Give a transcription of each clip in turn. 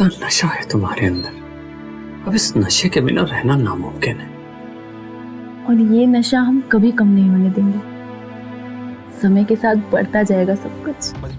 इतना नशा है तुम्हारे अंदर, अब इस नशे के बिना रहना नामुमकिन है। और ये नशा हम कभी कम नहीं होने देंगे। समय के साथ बढ़ता जाएगा सब कुछ।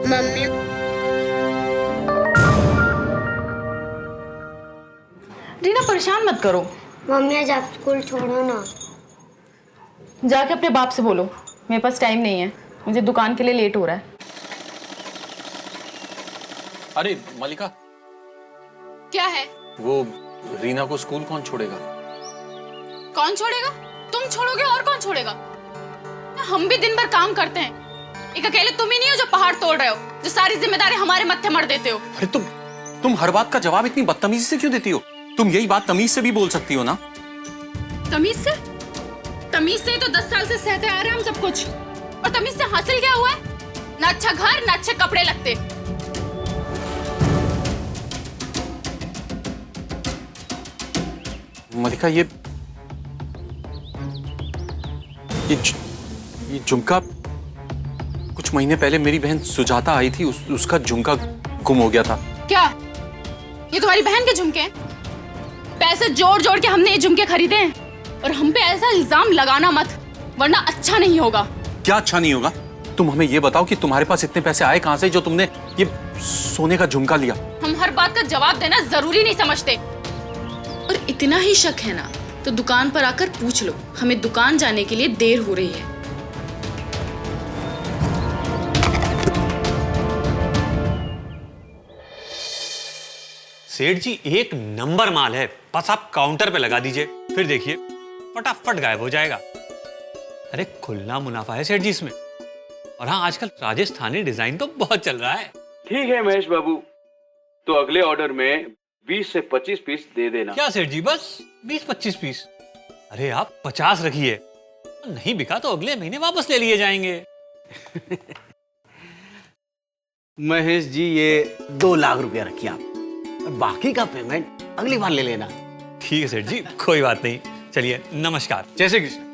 मम्मी रीना परेशान मत करो। मम्मी आज आप स्कूल छोड़ो ना। जाके अपने बाप से बोलो मेरे पास टाइम नहीं है, मुझे दुकान के लिए लेट हो रहा है। अरे मलिका, क्या है? वो रीना को स्कूल कौन छोड़ेगा? कौन छोड़ेगा? तुम छोड़ोगे और कौन छोड़ेगा? हम भी दिन भर काम करते हैं। एक अकेले तुम ही नहीं हो जो पहाड़ तोड़ रहे हो, जो सारी जिम्मेदारी हमारे मत्थे मर देते हो। अरे तुम हर बात का जवाब इतनी बदतमीजी से क्यों देती हो? तुम यही बात तमीज से भी बोल सकती हो ना। तमीज से? तमीज से तो 10 साल से सहते आ रहे हैं हम सब कुछ। और तमीज से हासिल क्या हुआ है? ना अच्छा घर, ना अच्छे कपड़े लगते। मलिका, ये झुमका कुछ महीने पहले मेरी बहन सुजाता आई थी, उसका झुमका गुम हो गया था। क्या ये तुम्हारी बहन के झुमके हैं? पैसे जोड़ जोड़ के हमने ये झुमके खरीदे हैं। और हम पे ऐसा इल्जाम लगाना मत, वरना अच्छा नहीं होगा। क्या अच्छा नहीं होगा? तुम हमें ये बताओ कि तुम्हारे पास इतने पैसे आए कहां से जो तुमने ये सोने का झुमका लिया? हम हर बात का जवाब देना जरूरी नहीं समझते। और इतना ही शक है ना तो दुकान पर आकर पूछ लो, हमें दुकान जाने के लिए देर हो रही है। सेठ जी एक नंबर माल है, बस आप काउंटर पे लगा दीजिए, फिर देखिए फटाफट गायब हो जाएगा। अरे खुला मुनाफा है सेठ जी इसमें। और हाँ, आजकल राजस्थानी डिजाइन तो बहुत चल रहा है। ठीक है महेश बाबू, तो अगले ऑर्डर में 20 से 25 पीस दे देना। क्या सेठ जी, बस 20-25 पीस? अरे आप 50 रखिए, नहीं बिका तो अगले महीने वापस ले लिए जाएंगे। महेश जी, ये 2 लाख रुपया रखिए आप, और बाकी का पेमेंट अगली बार ले लेना। ठीक है सेठ जी, कोई बात नहीं। चलिए नमस्कार। जैसे कृष्ण।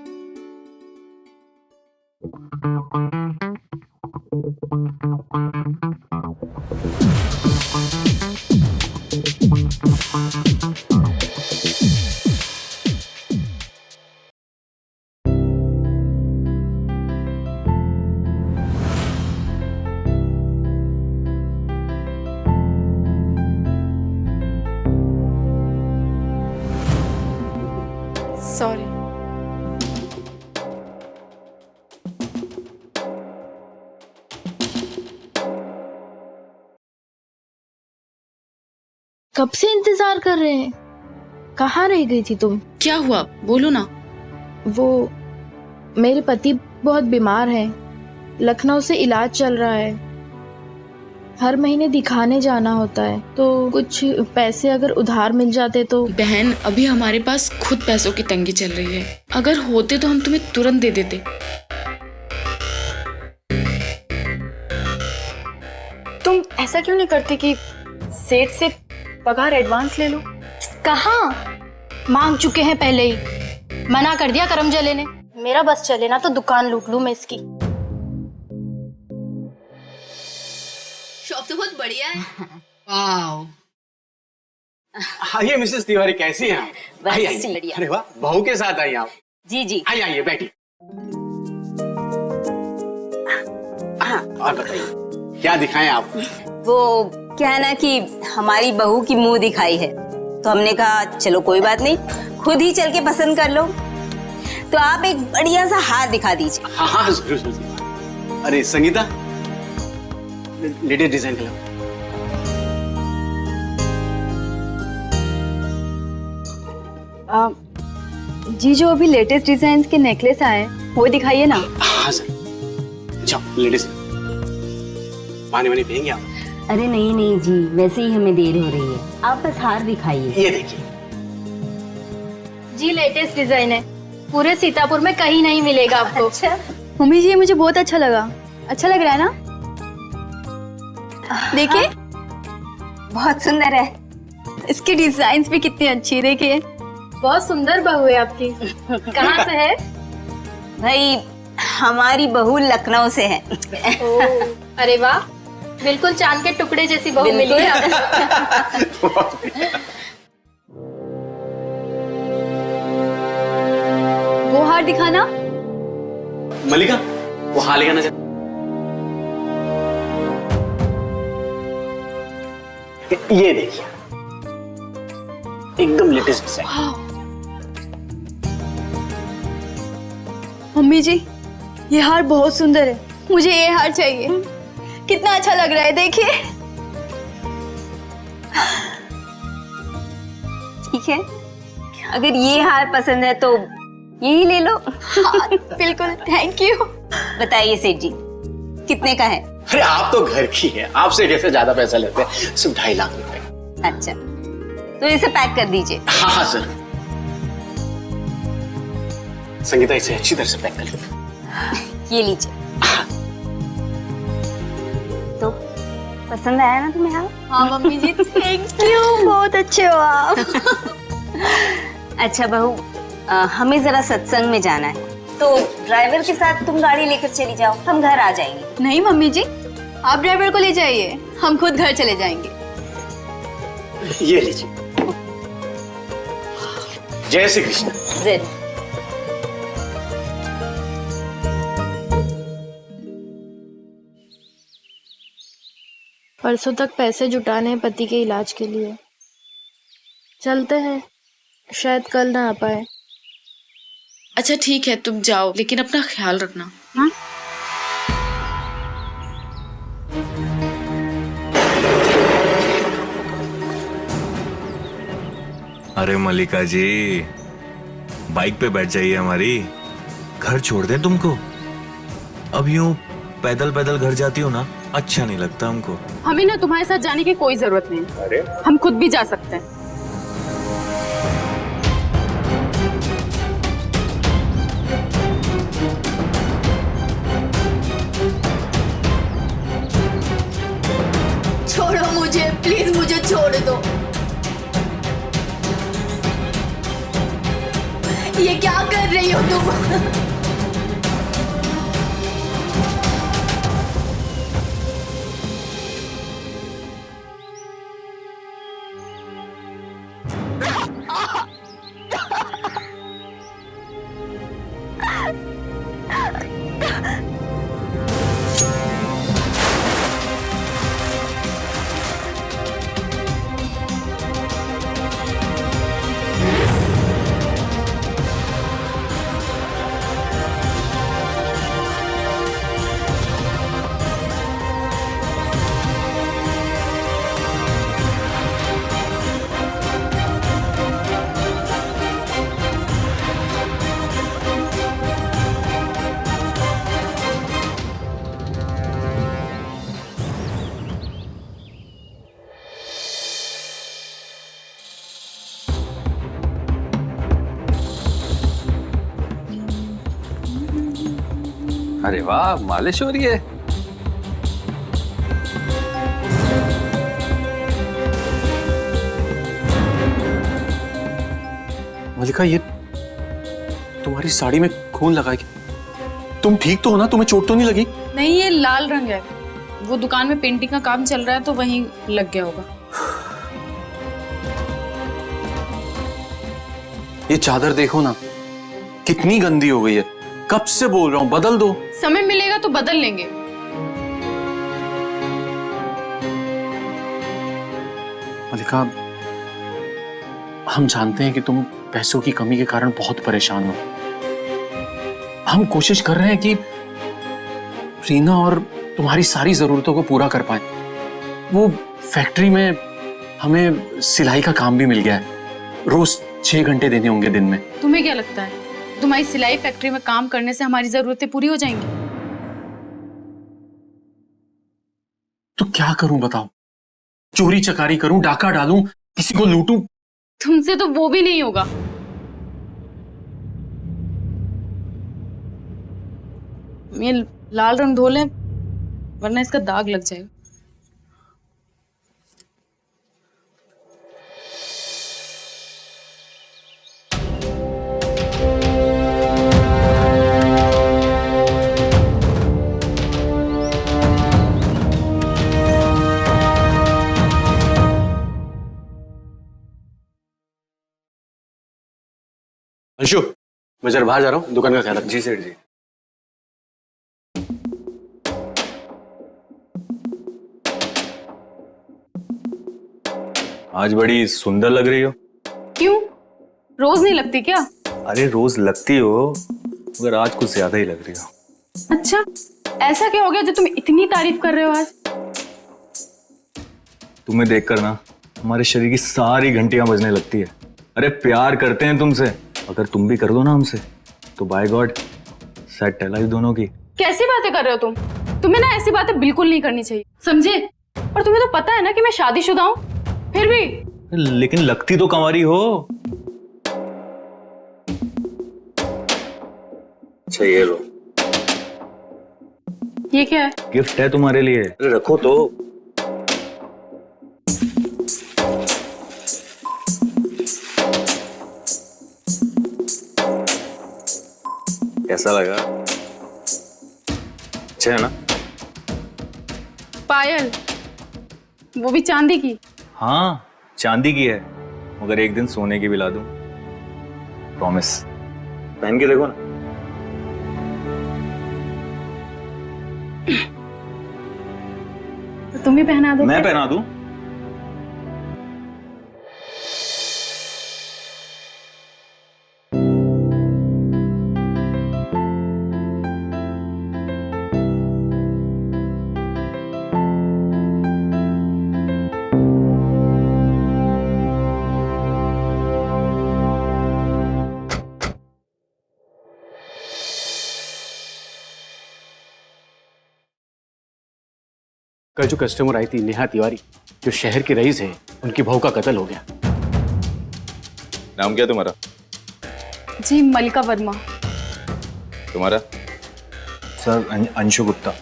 सॉरी। कब से इंतजार कर रहे हैं, कहाँ रह गई थी तुम? क्या हुआ बोलो ना। वो मेरे पति बहुत बीमार हैं, लखनऊ से इलाज चल रहा है, हर महीने दिखाने जाना होता है, तो कुछ पैसे अगर उधार मिल जाते तो। बहन, अभी हमारे पास खुद पैसों की तंगी चल रही है, अगर होते तो हम तुम्हें तुरंत दे देते। तुम ऐसा क्यों नहीं करती कि सेठ से पगार एडवांस ले लो? कहाँ? मांग चुके हैं पहले ही, मना कर दिया करम जले ने। मेरा बस चले ना तो दुकान लूट लूं मैं इसकी। शॉप तो बहुत बढ़िया है। वाह, आइए मिसेस तिवारी, कैसी हैं आप? बस आइए, आइए। बढ़िया। अरे वाह, बहू के साथ आई आप। जी जी। आइए आइए, बैठिए। और बताइए क्या दिखाएं आप? वो क्या है ना कि हमारी बहू की मुंह दिखाई है, तो हमने कहा चलो कोई बात नहीं, खुद ही चल के पसंद कर लो। तो आप एक बढ़िया सा हार दिखा दीजिए। हाँ हाँ जरूर जरूर। अरे संगीता, लेटेस्ट डिजाइन का जी जो अभी लेटेस्ट डिजाइन के नेकलेस आए वो दिखाइए ना। हाँ सर, जाओ लेटेस्ट। पानी वानी पियेंगे आप? अरे नहीं नहीं जी, वैसे ही हमें देर हो रही है, आप बस हार दिखाइए। ये देखिए जी लेटेस्ट डिजाइन है, पूरे सीतापुर में कहीं नहीं मिलेगा आपको। अच्छा मम्मी जी ये मुझे बहुत अच्छा लगा। अच्छा लग रहा है ना? देखिए बहुत सुंदर है। इसकी डिजाइन भी कितनी अच्छी, देखिए। बहुत सुंदर बहू है आपकी। कहाँ से है? भाई हमारी बहू लखनऊ से है। अरे वाह, बिल्कुल चांद के टुकड़े जैसी बहू मिली है आपको। वो हार दिखाना। मलिका, वो हार लेगा ना। ये देखिए एकदम लेटेस्ट डिजाइन। मम्मी जी ये हार बहुत सुंदर है, मुझे ये हार चाहिए। कितना अच्छा लग रहा है, देखिए। ठीक है, अगर ये हार पसंद है तो यही ले लो। हाँ, बिल्कुल, थैंक यू। बताइए सेठ जी कितने का है? अरे आप तो घर की है, आपसे कैसे ज्यादा पैसा लेते हैं, सिर्फ 2.5 लाख रुपए। अच्छा तो इसे पैक कर दीजिए। हाँ हाँ सर। संगीता इसे अच्छी तरह से पैक कर लो। ये लीजिए। तो पसंद आया ना तुम्हें? हाँ मम्मी जी थैंक यू, बहुत अच्छे हो आप। अच्छा बहू, हमें जरा सत्संग में जाना है, तो ड्राइवर के साथ तुम गाड़ी लेकर चली जाओ, हम घर आ जाएंगे। नहीं मम्मी जी, आप ड्राइवर को ले जाइए, हम खुद घर चले जाएंगे। ये लीजिए। जय श्री कृष्ण। जरूर। परसों तक पैसे जुटाने हैं पति के इलाज के लिए। चलते हैं, शायद कल ना आ पाए। अच्छा ठीक है, तुम जाओ, लेकिन अपना ख्याल रखना। हाँ? अरे मलिका जी, बाइक पे बैठ जाइए हमारी, घर छोड़ दें तुमको। अब यूं पैदल पैदल घर जाती हो ना, अच्छा नहीं लगता हमको। हमें ना तुम्हारे साथ जाने की कोई जरूरत नहीं। अरे हम खुद भी जा सकते हैं। छोड़ो मुझे, प्लीज मुझे छोड़ दो। ये क्या कर रही हो तुम? अरे वाह, मालिश हो रही है। मलिका, ये तुम्हारी साड़ी में खून लगा है। तुम ठीक तो हो ना? तुम्हें चोट तो नहीं लगी? नहीं, ये लाल रंग है, वो दुकान में पेंटिंग का काम चल रहा है तो वहीं लग गया होगा। ये चादर देखो ना, कितनी गंदी हो गई है। कब से बोल रहा हूं बदल दो। समय मिलेगा तो बदल लेंगे। मलिका, हम जानते हैं कि तुम पैसों की कमी के कारण बहुत परेशान हो। हम कोशिश कर रहे हैं कि रीना और तुम्हारी सारी जरूरतों को पूरा कर पाए। वो फैक्ट्री में हमें सिलाई का काम भी मिल गया है, रोज 6 घंटे देने होंगे दिन में। तुम्हें क्या लगता है तुम्हारी सिलाई फैक्ट्री में काम करने से हमारी जरूरतें पूरी हो जाएंगी? तो क्या करूं बताओ? चोरी चकारी करूं, डाका डालूं, किसी को लूटूं? तुमसे तो वो भी नहीं होगा। ये लाल रंग धो लें वरना इसका दाग लग जाएगा। अंशु, मैं जरा बाहर जा रहा हूँ, दुकान का ख्याल रख। जी सेठ जी। आज बड़ी सुंदर लग रही हो। क्यों, रोज नहीं लगती क्या? अरे रोज लगती हो, मगर आज कुछ ज्यादा ही लग रही हो। अच्छा, ऐसा क्या हो गया जो तुम इतनी तारीफ कर रहे हो आज? तुम्हें देखकर ना हमारे शरीर की सारी घंटियां बजने लगती है। अरे प्यार करते हैं तुमसे, अगर तुम भी कर दो ना हमसे तो बाय गॉड सेट है लाइफ दोनों की। कैसी बातें कर रहे हो तुम? तुम्हें ना ऐसी बातें बिल्कुल नहीं करनी चाहिए, समझे? और तुम्हें तो पता है ना कि मैं शादीशुदा हूँ, फिर भी। लेकिन लगती तो कंवारी हो। अच्छा ये लो। ये क्या है? गिफ्ट है तुम्हारे लिए। अरे रखो तो। कैसा लगा? अच्छा है ना? पायल, वो भी चांदी की? हाँ चांदी की है, मगर एक दिन सोने की भी ला दूं, प्रॉमिस। पहन के देखो ना। तो तुम ही पहना दो। मैं पहना दूं? कल जो कस्टमर आई थी नेहा तिवारी, जो शहर की रईस है, उनकी बहू का कत्ल हो गया। नाम क्या तुम्हारा? जी मलिका वर्मा। तुम्हारा? सर अंशु गुप्ता।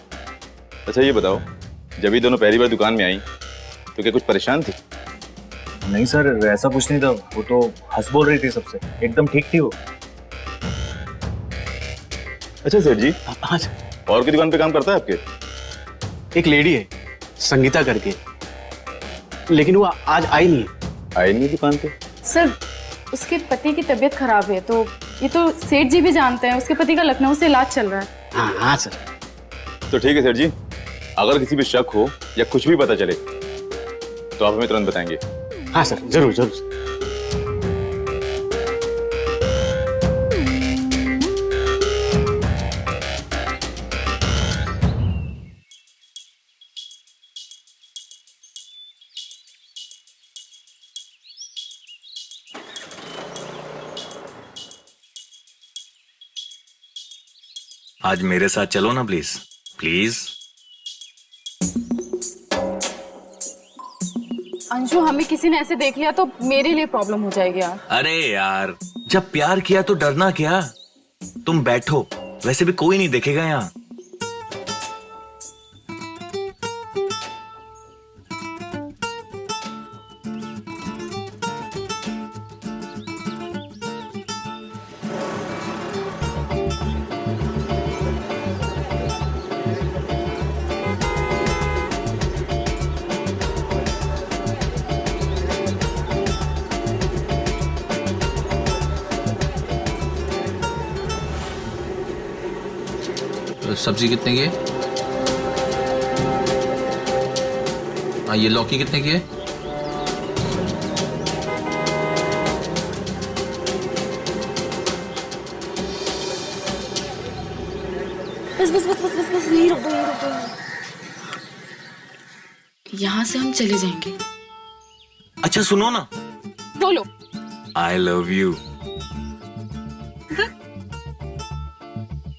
अच्छा ये बताओ, जब ये दोनों पहली बार दुकान में आई तो क्या कुछ परेशान थी? नहीं सर, ऐसा कुछ नहीं था। वो तो हंस बोल रही थी सबसे, एकदम ठीक थी वो। अच्छा सेठ जी, हाँ और की दुकान पे काम करता है आपके? एक लेडी है संगीता करके, लेकिन वो आज आई नहीं। आई नहीं दुकान पे? सर उसके पति की तबीयत खराब है, तो ये तो सेठ जी भी जानते हैं, उसके पति का लखनऊ से इलाज चल रहा है। हाँ हाँ सर। तो ठीक है सेठ जी, अगर किसी पे शक हो या कुछ भी पता चले तो आप हमें तुरंत बताएंगे। हाँ सर, जरूर जरूर। आज मेरे साथ चलो ना प्लीज प्लीज। अंशु, हमें किसी ने ऐसे देख लिया तो मेरे लिए प्रॉब्लम हो जाएगी यार। अरे यार, जब प्यार किया तो डरना क्या? तुम बैठो, वैसे भी कोई नहीं देखेगा यहाँ। सब्जी कितने की है? हाँ ये लौकी कितने की है? बस बस बस बस बस बस यही रुक दो, यही रुक दो। यहाँ से हम चले जाएंगे। अच्छा सुनो ना, बोलो। I love you.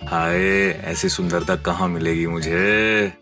हाय, ऐसी सुंदरता कहाँ मिलेगी मुझे।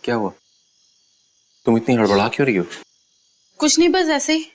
क्या हुआ? तुम इतनी हड़बड़ा क्यों रही हो? कुछ नहीं, बस ऐसे ही।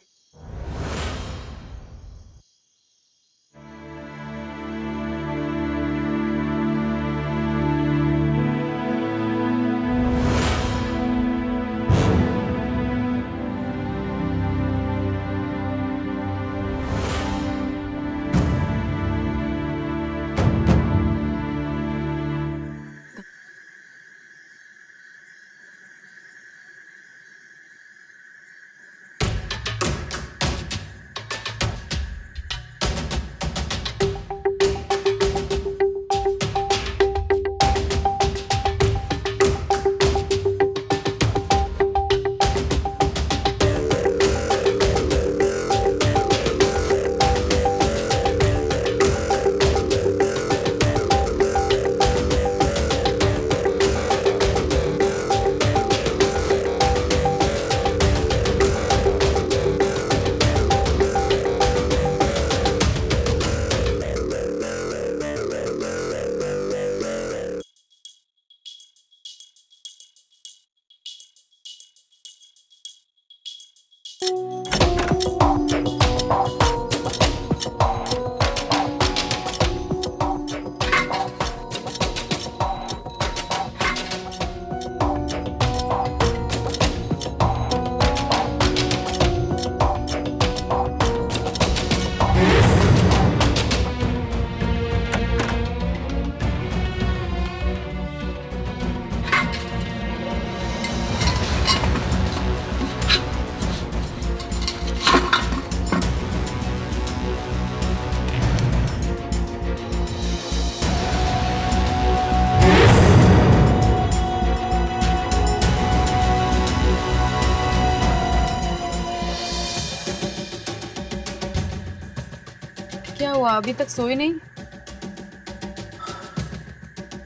क्या हुआ, अभी तक सोए नहीं?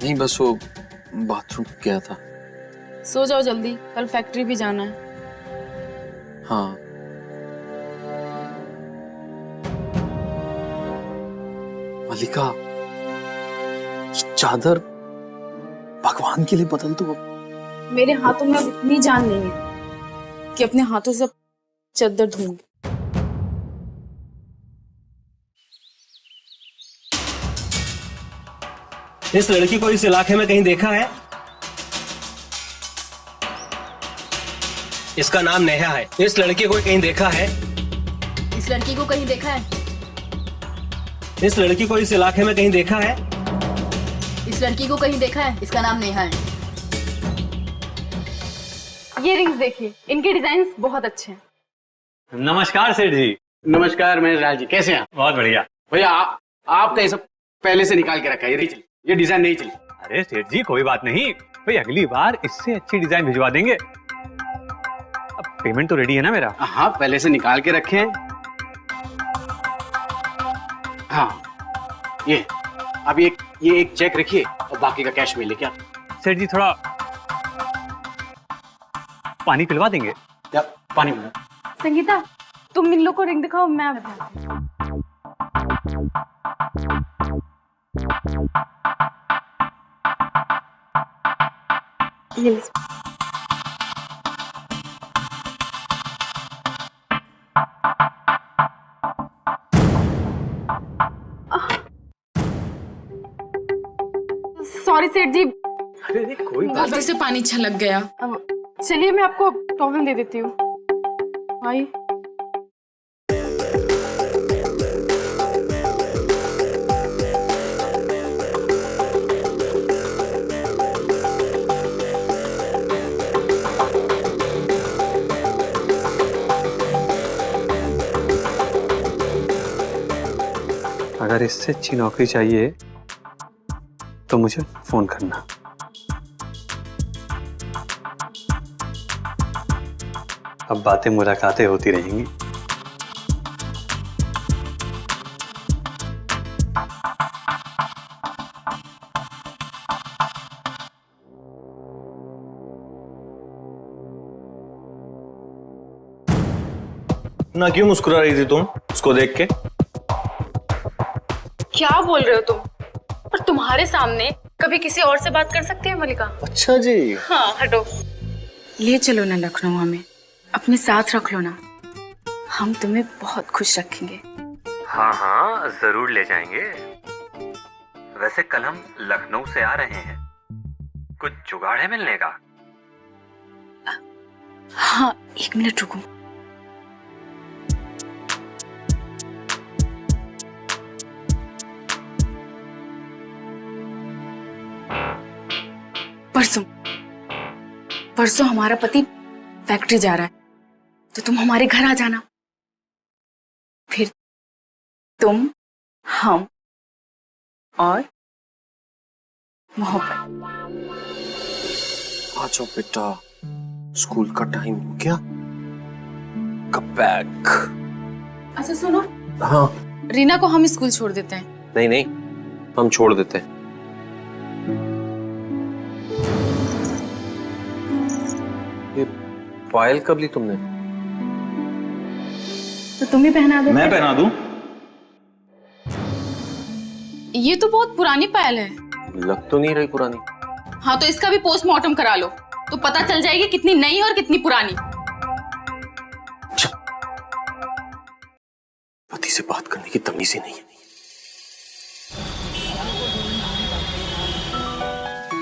नहीं, बस वो बाथरूम गया था। सो जाओ जल्दी, कल फैक्ट्री भी जाना है। हाँ। मलिका, ये चादर भगवान के लिए बदल दो। मेरे हाथों में अब इतनी जान नहीं है कि अपने हाथों से चादर धोऊंगी। इस लड़की को इस इलाके में कहीं देखा है? इसका नाम नेहा है। इस लड़की को कहीं देखा है? इस लड़की को कहीं देखा है? इस लड़की को इस इलाके में कहीं देखा है? इस लड़की को कहीं देखा है? इसका नाम नेहा है। ये रिंग्स देखिए, इनके डिजाइन बहुत अच्छे हैं। नमस्कार सेठ जी। नमस्कार महेश लाल जी, कैसे हैं? बहुत बढ़िया भैया। आपका ये सब पहले से निकाल के रखा है, ये नहीं चली, ये डिजाइन नहीं चली। अरे सेठ जी कोई बात नहीं भाई, अगली बार इससे अच्छी डिजाइन भिजवा देंगे। अब पेमेंट तो रेडी है ना मेरा? हाँ, पहले से निकाल के रखे हैं। हाँ, ये अब ये एक चेक रखिए और बाकी का कैश में लेके आप। सेठ जी थोड़ा पानी पिलवा देंगे? या पानी पिला। संगीता, तुम इन लोग को रिंग दिखाओ, मैं बताती हूँ। ये लीजिए। सॉरी सेठ जी, अरे कोई बात गलती से पानी छलक गया। चलिए मैं आपको टॉवल दे देती हूँ। आई अगर इससे अच्छी नौकरी चाहिए तो मुझे फोन करना। अब बातें मुलाकातें होती रहेंगी। ना क्यों मुस्कुरा रही थी तुम उसको देख के? क्या बोल रहे हो तुम? और तुम्हारे सामने कभी किसी और से बात कर सकती है मलिका? अच्छा जी। हाँ हटो। ले चलो ना लखनऊ, हमें अपने साथ रख लो ना, हम तुम्हें बहुत खुश रखेंगे। हाँ हाँ जरूर ले जाएंगे। वैसे कल हम लखनऊ से आ रहे हैं, कुछ जुगाड़ है मिलने का? हाँ 1 मिनट रुको। परसों हमारा पति फैक्ट्री जा रहा है, तो तुम हमारे घर आ जाना। फिर तुम, हम और मोहब्बत। आ जाओ बेटा, स्कूल का टाइम हो गया। कब बैक? अच्छा सुनो, हाँ। रीना को हम स्कूल छोड़ देते हैं। नहीं नहीं, हम छोड़ देते हैं। ये पायल कब ली तुमने? तो तुम ही पहना दो। मैं पहना दूं? ये तो बहुत पुरानी पायल है। लग तो नहीं रही पुरानी। हाँ तो इसका भी पोस्टमार्टम करा लो, तो पता चल जाएगी कितनी नई और कितनी पुरानी। पति से बात करने की तमीज ही नहीं है।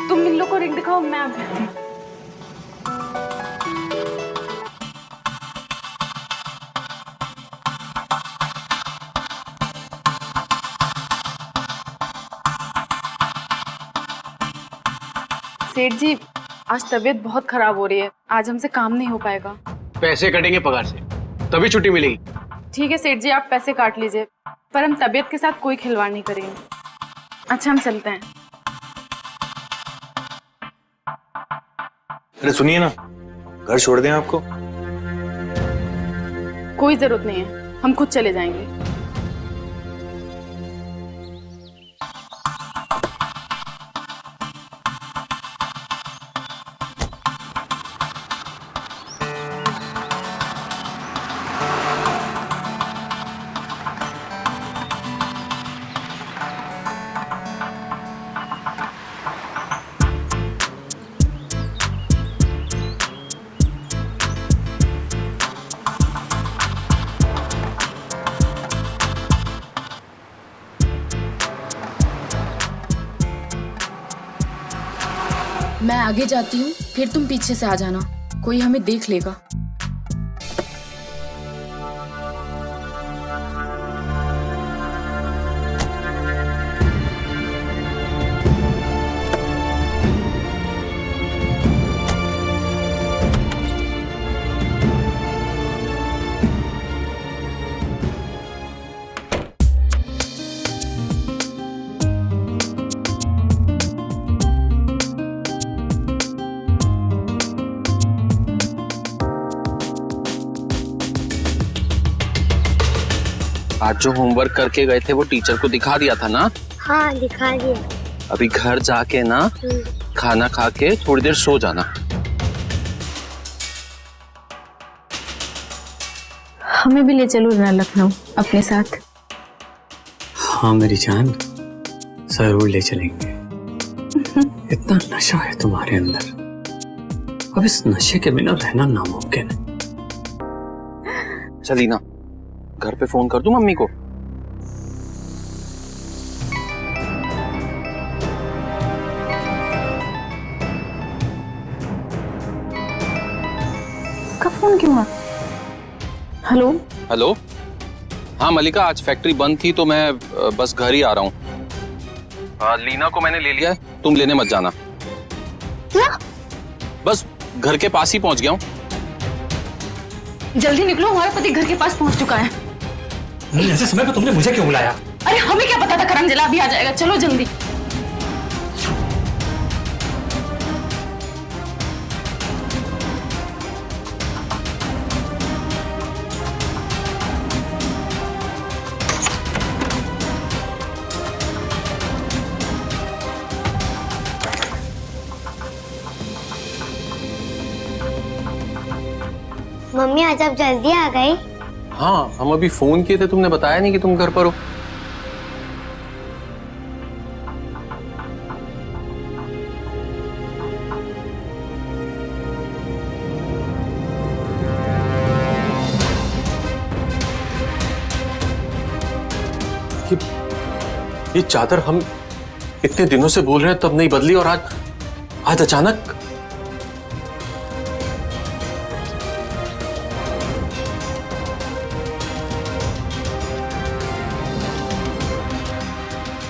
तुम इन लोग को रिंग दिखाओ, मैं आ जाती हूँ। सेठ जी, आज तबीयत बहुत खराब हो रही है, आज हमसे काम नहीं हो पाएगा। पैसे कटेंगे पगार से, तभी छुट्टी मिलेगी। ठीक है सेठ जी, आप पैसे काट लीजिए, पर हम तबीयत के साथ कोई खिलवाड़ नहीं करेंगे। अच्छा हम चलते हैं। अरे सुनिए ना, घर छोड़ दें आपको? कोई जरूरत नहीं है, हम खुद चले जाएंगे। मैं आगे जाती हूँ, फिर तुम पीछे से आ जाना, कोई हमें देख लेगा। आज जो होमवर्क करके गए थे वो टीचर को दिखा दिया था ना? हाँ दिखा दिया। अभी घर जाके ना खाना खा के थोड़ी देर सो जाना। हमें भी ले चलो ना लखनऊ अपने साथ। हाँ मेरी जान, जरूर ले चलेंगे। इतना नशा है तुम्हारे अंदर, अब इस नशे के बिना रहना नामुमकिन है। चली ना, घर पे फोन कर दूं मम्मी को। इसका फोन क्यों है? हेलो हेलो, हाँ मलिका, आज फैक्ट्री बंद थी तो मैं बस घर ही आ रहा हूँ। लीना को मैंने ले लिया है, तुम लेने मत जाना। क्या? बस घर के पास ही पहुंच गया हूँ। जल्दी निकलो, हमारा पति घर के पास पहुंच चुका है। ऐसे समय पे तुमने मुझे क्यों बुलाया? अरे हमें क्या पता था करम जला भी आ जाएगा। चलो जल्दी। मम्मी आज आप जल्दी आ गए। हाँ, हम अभी फोन किए थे, तुमने बताया नहीं कि तुम घर पर हो। ये चादर हम इतने दिनों से बोल रहे हैं तब नहीं बदली, और आज अचानक।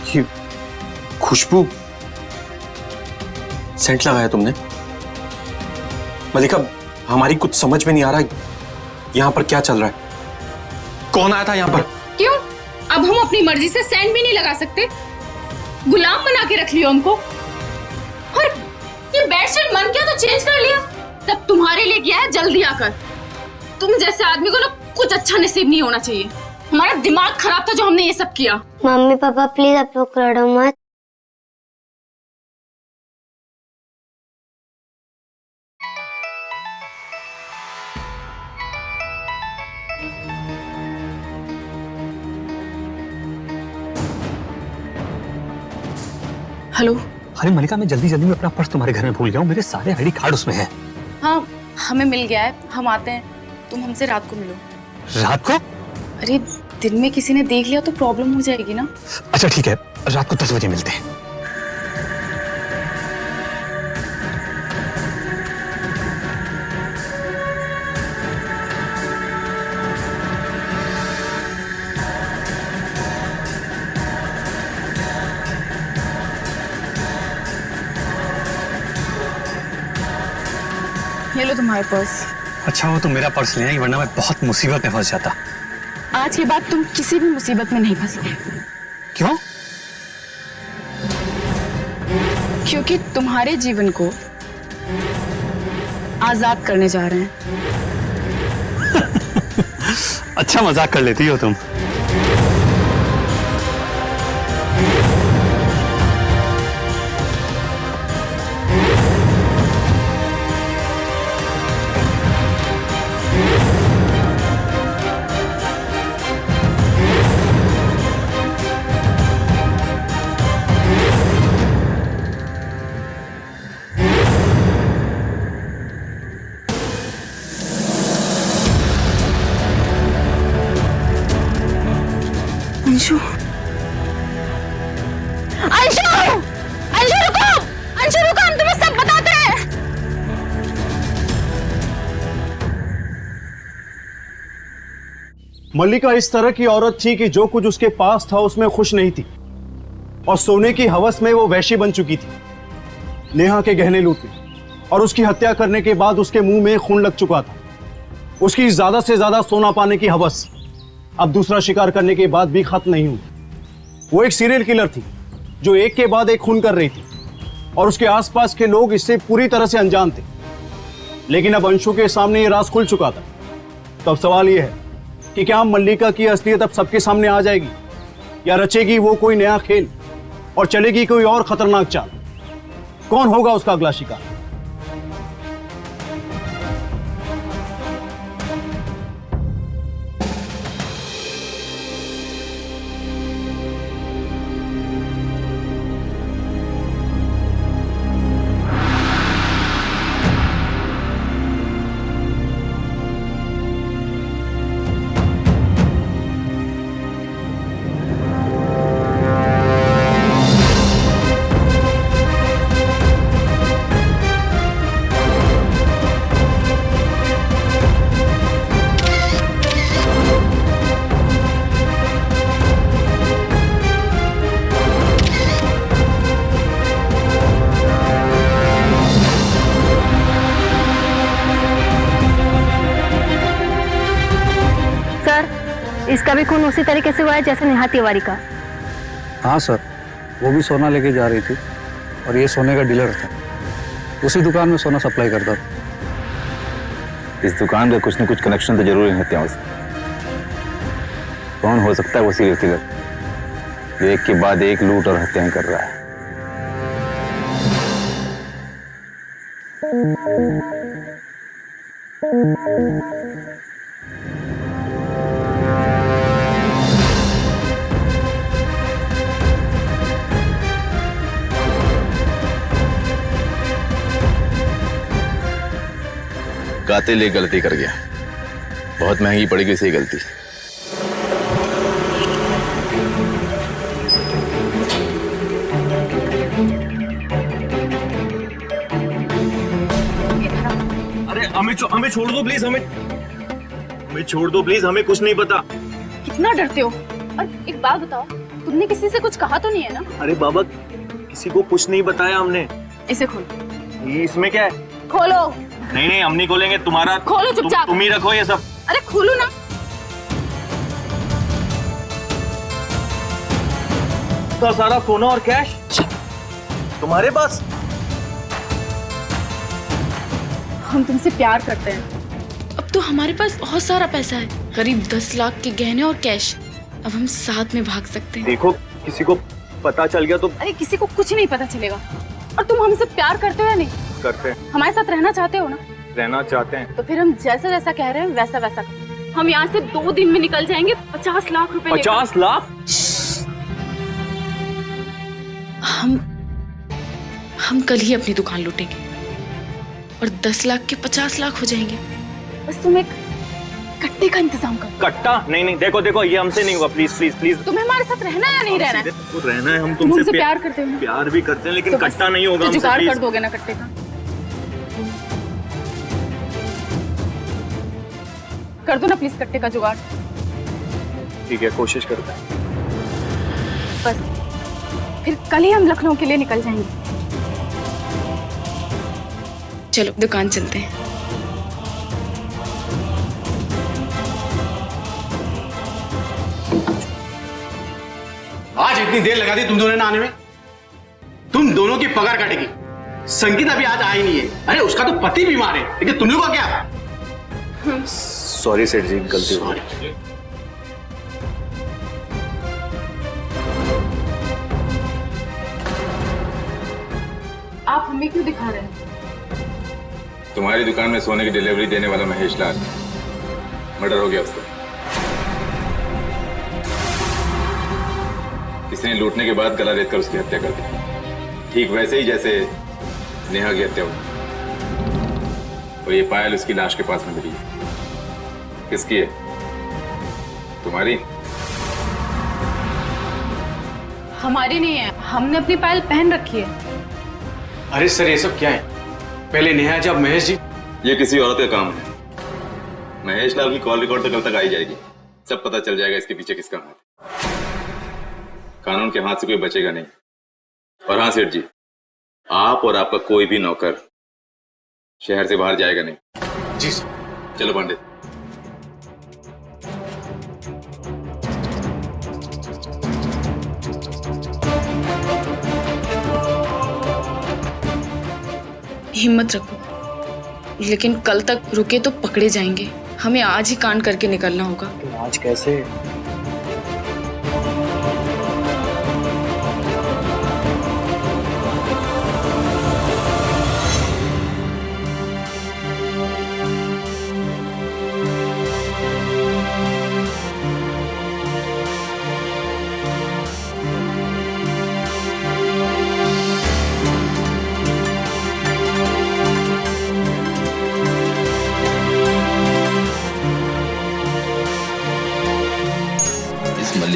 ये खुशबू, सेंट लगाया तुमने? मलिका, हमारी कुछ समझ में नहीं आ रहा यहाँ पर क्या चल रहा है। कौन आया था यहाँ पर? क्यों? अब हम अपनी मर्जी से सेंट भी नहीं लगा सकते? गुलाम बना के रख लियो हमको। और ये बेडशीट मन किया तो चेंज कर लिया। सब तुम्हारे लिए किया है, जल्दी आकर। तुम जैसे आदमी को ना कुछ अच्छा नसीब नहीं होना चाहिए। हमारा दिमाग खराब था जो हमने ये सब किया। मम्मी पापा प्लीज आप लोग लड़ो मत। हेलो। अरे मलिका, मैं जल्दी में अपना पर्स तुम्हारे घर में भूल गया हूँ, मेरे सारे आईडी कार्ड उसमें हैं। हाँ हमें मिल गया है, हम आते हैं। तुम हमसे रात को मिलो। रात को? अरे दिन में किसी ने देख लिया तो प्रॉब्लम हो जाएगी ना। अच्छा ठीक है, रात को 10 बजे मिलते हैं। ये लो तुम्हारे पर्स। अच्छा वो तो मेरा पर्स ले आई, वरना मैं बहुत मुसीबत में फंस जाता। आज के बाद तुम किसी भी मुसीबत में नहीं फंसोगे। क्यों? क्योंकि तुम्हारे जीवन को आजाद करने जा रहे हैं। अच्छा मजाक कर लेती हो तुम। अंशु, अंशु, अंशु रुको, अंशु रुको, हम तुम्हें सब बताते हैं। मल्लिका इस तरह की औरत थी कि जो कुछ उसके पास था उसमें खुश नहीं थी, और सोने की हवस में वो वैशी बन चुकी थी। नेहा के गहने लूटने और उसकी हत्या करने के बाद उसके मुंह में खून लग चुका था। उसकी ज्यादा से ज्यादा सोना पाने की हवस अब दूसरा शिकार करने के बाद भी खत्म नहीं हुई। वो एक सीरियल किलर थी जो एक के बाद एक खून कर रही थी, और उसके आसपास के लोग इससे पूरी तरह से अनजान थे। लेकिन अब अंशु के सामने ये राज खुल चुका था। तो अब सवाल ये है कि क्या मल्लिका की असलियत अब सबके सामने आ जाएगी, या रचेगी वो कोई नया खेल और चलेगी कोई और खतरनाक चाल, कौन होगा उसका अगला शिकार? इसका भी खून उसी तरीके से हुआ है जैसे नेहा तिवारी का। हाँ सर, वो भी सोना लेके जा रही थी और ये सोने का डीलर था, उसी दुकान में सोना सप्लाई करता था। इस दुकान का कुछ न कुछ कनेक्शन तो जरूर है हत्याओं से। कौन हो सकता है वो सीरियल किलर जो एक के बाद एक लूट और हत्याएं कर रहा है? कातिल एक गलती कर गया, बहुत महंगी पड़ेगी इसे गलती। अरे हमें छोड़ दो प्लीज, हमें छोड़ दो प्लीज, हमें कुछ नहीं पता। कितना डरते हो? और एक बात बताओ, तुमने किसी से कुछ कहा तो नहीं है ना? अरे बाबा, किसी को कुछ नहीं बताया हमने। इसे खोलो। इसमें क्या है? खोलो। नहीं हम नहीं खोलेंगे, तुम्हारा खोलो चुपचाप। तुम ही रखो ये सब। अरे खोलो ना। तो सारा सोना और कैश तुम्हारे पास? हम तुमसे प्यार करते हैं। अब तो हमारे पास बहुत सारा पैसा है, करीब 10 लाख के गहने और कैश। अब हम साथ में भाग सकते हैं। देखो, किसी को पता चल गया तो? अरे किसी को कुछ नहीं पता चलेगा। और तुम हमसे प्यार करते हो या नहीं? करते हैं। हमारे साथ रहना चाहते हो ना? रहना चाहते हैं। तो फिर हम जैसा जैसा कह रहे हैं वैसा वैसा। हम यहाँ से 2 दिन में निकल जाएंगे 50 लाख रुपए। 50 लाख? हम कल ही अपनी दुकान लूटेंगे और 10 लाख के 50 लाख हो जाएंगे। बस तुम एक कट्टे का इंतजाम करो। कट्टा? नहीं, देखो ये हमसे नहीं होगा। प्लीज। तुम्हें हमारे साथ रहना है या नहीं रहना है? तो रहना है। हम तुमसे प्यार करते हो ना? प्यार भी करते हैं, लेकिन कट्टा नहीं होगा। जुगाड़ कर दोगे ना कट्टे का? कर दो ना प्लीज कट्टे का जुगाड़। ठीक है, कोशिश करते हैं। बस फिर कल ही हम लखनऊ के लिए निकल जाएंगे। चलो दुकान चलते हैं। आज इतनी देर लगा दी तुम दोनों ने आने में। तुम दोनों की पगार काटेगी। संगीत अभी आज आई नहीं है। अरे उसका तो पति बीमार है, लेकिन तुम लोग का क्या? सॉरी सेठ जी, गलती हो गई। आप हमें क्यों दिखा रहे हैं? तुम्हारी दुकान में सोने की डिलीवरी देने वाला महेश लाल, मर्डर हो गया उसका। किसी ने लूटने के बाद गला रेत कर उसकी हत्या कर दी, ठीक वैसे ही जैसे नेहा की हत्या हुई। और ये पायल उसकी लाश के पास में मिली है। किसकी है? तुम्हारी? हमारी नहीं है, हमने अपनी पायल पहन रखी है। अरे सर, ये सब क्या है? पहले नेहा जब महेश जी। ये किसी औरत का काम है। महेश लाल की कॉल रिकॉर्ड तो कल तक आई जाएगी, सब पता चल जाएगा इसके पीछे किसका हाथ है। कानून के हाथ से कोई बचेगा नहीं। और हाँ सेठ जी, आप और आपका कोई भी नौकर शहर से बाहर जाएगा नहीं। जी सर। चलो पंडित। हिम्मत रखो, लेकिन कल तक रुके तो पकड़े जाएंगे। हमें आज ही कांड करके निकलना होगा। तो आज कैसे?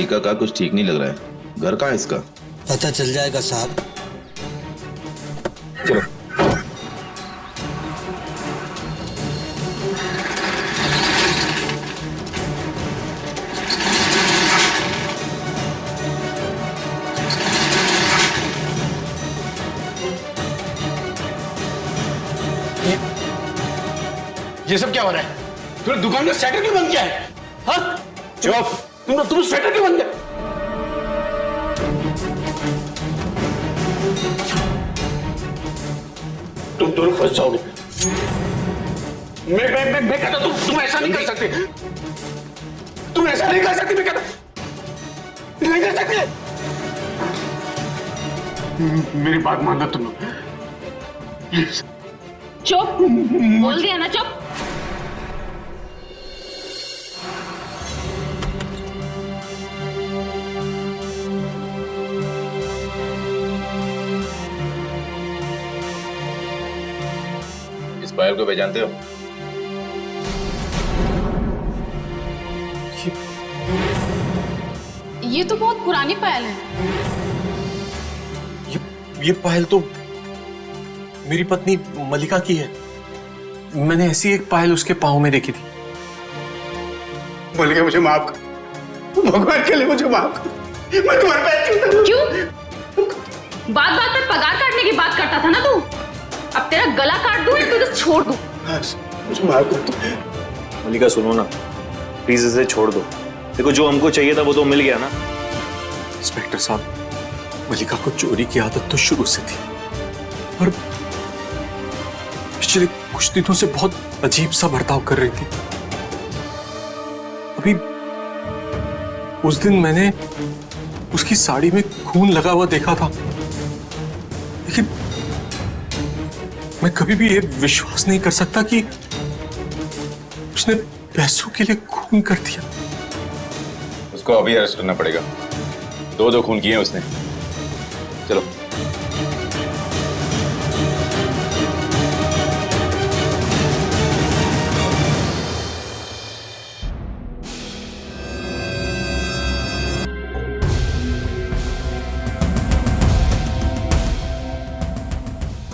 मलिका का कुछ ठीक नहीं लग रहा है। घर कहाँ है इसका? पता चल जाएगा साहब। चलो। ये सब क्या हो रहा है? तुमने दुकान का शटर क्यों बंद किया है? हाँ? चुप! तुम शटर क्यों बंद किया? तुम दोनों फंस जाओगे। मैं कहता तुम ऐसा नहीं कर सकते। तुम ऐसा नहीं कर सकते। मैं कहता नहीं कर सकते। मेरी बात मान लो तुम लोग। चुप! बोल दिया ना चुप। इस पायल को पहचानते हो? ये तो बहुत पुरानी पायल है। ये पायल तो मेरी पत्नी मलिका की है। मैंने ऐसी एक पायल उसके पाँव में देखी थी। मलिका मुझे माफ कर, भगवान के लिए मुझे माफ कर। मैं तुम्हारे पैर क्यों? बात बात पे पगार काटने की बात करता था ना तू। अब तेरा गला काट दूं या तुझे छोड़ दूं? मुझे माफ कर तू। मलिका सुनो ना, प्लीज इसे छोड़ दो। देखो जो हमको चाहिए था वो तो मिल गया ना। इंस्पेक्टर साहब, मलिका को चोरी की आदत तो शुरू से थी और पिछले कुछ दिनों से बहुत अजीब सा बर्ताव कर रही थी। अभी उस दिन मैंने उसकी साड़ी में खून लगा हुआ देखा था, लेकिन मैं कभी भी ये विश्वास नहीं कर सकता कि उसने पैसों के लिए खून कर दिया। उसको अभी अरेस्ट करना पड़ेगा। दो खून किए उसने। चलो।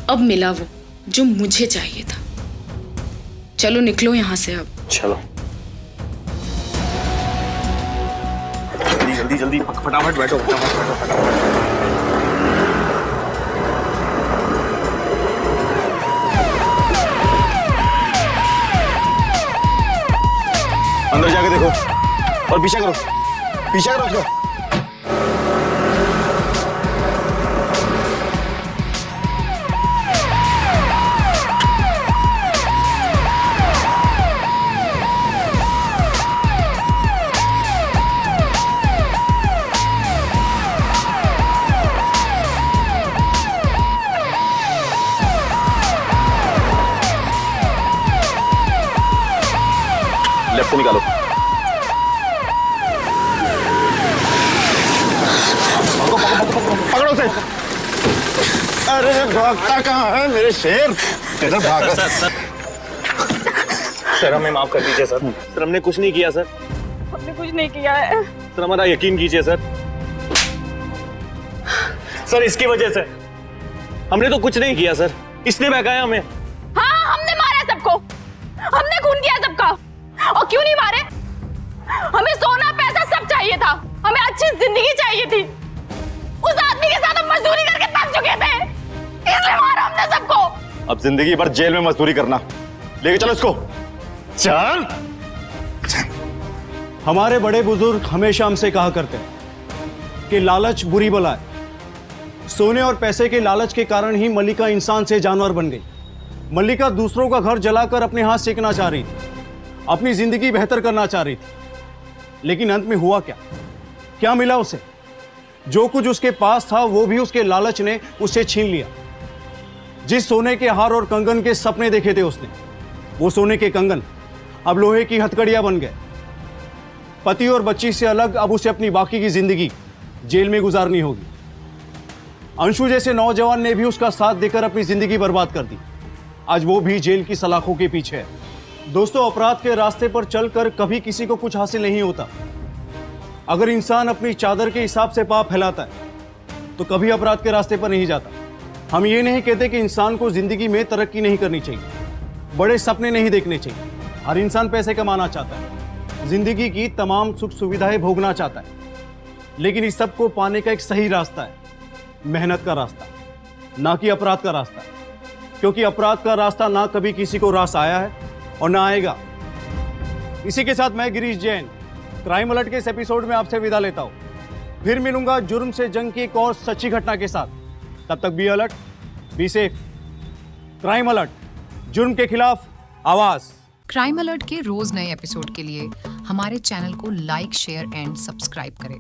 अब मिला वो जो मुझे चाहिए था। चलो निकलो यहां से अब। चलो जल्दी जल्दी फटाफट बैठो, फटाफट। अंदर जाके देखो और पीछा करो उसको। लेफ्ट से निकालो। पकड़ो उसे। अरे भागता कहाँ है मेरे शेर? किधर भागा? सर हमें माफ कर दीजिए सर। सर हमने कुछ नहीं किया सर। हमने कुछ नहीं किया है। सर हमारा यकीन कीजिए सर। सर इसकी वजह से हमने तो कुछ नहीं किया सर। इसने बहकाया हमें। हाँ हमने मारा सबको, हमने खून किया सबका। और क्यों नहीं मारे? हमें सोना पैसा सब चाहिए था, हमें अच्छी जिंदगी चाहिए थी। उस आदमी के साथ हम मजदूरी करके थक चुके थे, इसलिए मारा हमने सबको। अब जिंदगी भर जेल में मजदूरी करना। लेके चलो इसको। चल। हमारे बड़े बुजुर्ग हमेशा हमसे कहा करते हैं कि लालच बुरी बला है। सोने और पैसे के लालच के कारण ही मल्लिका इंसान से जानवर बन गई। मल्लिका दूसरों का घर जलाकर अपने हाथ सेकना चाह रही थी, अपनी जिंदगी बेहतर करना चाह रही थी, लेकिन अंत में हुआ क्या? क्या मिला उसे? जो कुछ उसके पास था वो भी उसके लालच ने उसे छीन लिया। जिस सोने के हार और कंगन के सपने देखे थे उसने, वो सोने के कंगन अब लोहे की हथकड़ियां बन गए। पति और बच्ची से अलग अब उसे अपनी बाकी की जिंदगी जेल में गुजारनी होगी। अंशु जैसे नौजवान ने भी उसका साथ देकर अपनी जिंदगी बर्बाद कर दी। आज वो भी जेल की सलाखों के पीछे है। दोस्तों, अपराध के रास्ते पर चलकर कभी किसी को कुछ हासिल नहीं होता। अगर इंसान अपनी चादर के हिसाब से पाप फैलाता है तो कभी अपराध के रास्ते पर नहीं जाता। हम ये नहीं कहते कि इंसान को जिंदगी में तरक्की नहीं करनी चाहिए, बड़े सपने नहीं देखने चाहिए। हर इंसान पैसे कमाना चाहता है, जिंदगी की तमाम सुख सुविधाएं भोगना चाहता है, लेकिन इस सब को पाने का एक सही रास्ता है, मेहनत का रास्ता, ना कि अपराध का रास्ता। क्योंकि अपराध का रास्ता ना कभी किसी को रास आया है और ना आएगा। इसी के साथ मैं गिरीश जैन क्राइम अलर्ट के इस एपिसोड में आपसे विदा लेता हूं। फिर मिलूंगा जुर्म से जंग की एक और सच्ची घटना के साथ। तब तक be alert, be safe. Crime alert, जुर्म के खिलाफ आवाज। क्राइम अलर्ट के रोज नए एपिसोड के लिए हमारे चैनल को लाइक, शेयर एंड सब्सक्राइब करें।